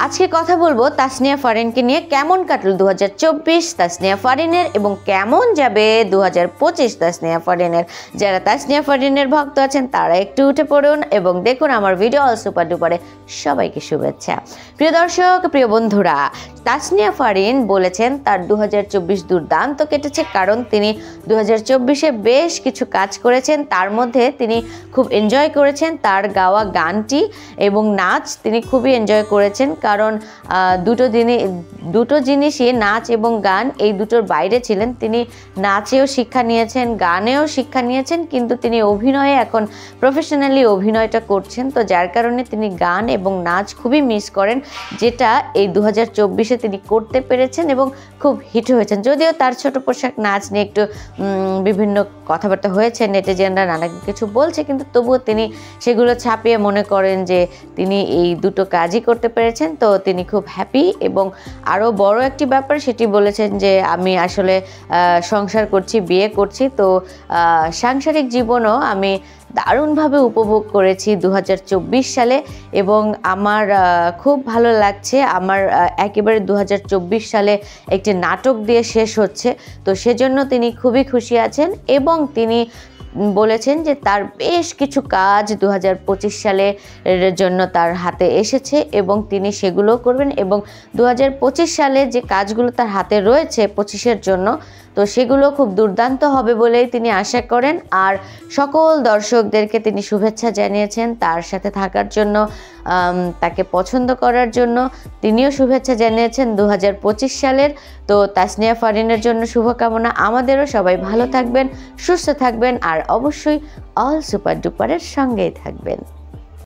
আজকে কথা বলবো তাসনিয়া ফারিনকে নিয়ে। কেমন কাটলো 2024 তাসনিয়া ফারিনের এবং কেমন যাবে 2025 তাসনিয়া ফারিনের। যারা তাসনিয়া ফারিনের ভক্ত আছেন তারা একটু উঠে পড়ুন এবং দেখুন আমার ভিডিও অল সুপার ডুপারে। সবাইকে শুভেচ্ছা। প্রিয় দর্শক, প্রিয় বন্ধুরা, তাসনিয়া ফারিন বলেছেন তার 2024 দুর্দান্ত কেটেছে, কারণ তিনি 2024-এ বেশ কিছু কাজ করেছেন। তার মধ্যে তিনি খুব এনজয় করেছেন তার গাওয়া গানটি এবং নাচ তিনি খুবই এনজয় করেছেন, কারণ দুটো জিনিসই, নাচ এবং গান, এই দুটোর বাইরে ছিলেন। তিনি নাচেও শিক্ষা নিয়েছেন, গানেও শিক্ষা নিয়েছেন, কিন্তু তিনি অভিনয়ে এখন প্রফেশনালি অভিনয়টা করছেন। তো যার কারণে তিনি গান এবং নাচ খুবই মিস করেন, যেটা এই 2024-এ তিনি করতে পেরেছেন এবং খুব হিট হয়েছেন। যদিও তার ছোট পোশাক নাচ নিয়ে একটু বিভিন্ন কথাবার্তা হয়েছে, নেটিজেনরা নানা কিছু বলছে, কিন্তু তবুও তিনি সেগুলো ছাপিয়ে মনে করেন যে তিনি এই দুটো কাজই করতে পেরেছেন। তো তিনি খুব হ্যাপি এবং আরও বড় একটি ব্যাপার সেটি বলেছেন যে আমি আসলে সংসার করছি, বিয়ে করছি। তো সাংসারিক জীবনও আমি দারুণভাবে উপভোগ করেছি 2024 সালে এবং আমার খুব ভালো লাগছে। আমার একেবারে 2024 সালে একটি নাটক দিয়ে শেষ হচ্ছে, তো সেজন্য তিনি খুবই খুশি আছেন এবং তিনি বলেছেন যে তার বেশ কিছু কাজ 2025 সালের জন্য তার হাতে এসেছে এবং তিনি সেগুলো করবেন এবং 2025 সালে যে কাজগুলো তার হাতে রয়েছে 25-এর জন্য, তো সেগুলো খুব দুর্দান্ত হবে বলেই তিনি আশা করেন। আর সকল দর্শকদেরকে তিনি শুভেচ্ছা জানিয়েছেন তার সাথে থাকার জন্য, তাকে পছন্দ করার জন্য। তিনিও শুভেচ্ছা জানিয়েছেন 2025 সালের। তো তাসনিয়া ফারিনের জন্য শুভকামনা আমাদেরও। সবাই ভালো থাকবেন, সুস্থ থাকবেন আর অবশ্যই অল সুপার ডুপারের সঙ্গেই থাকবেন।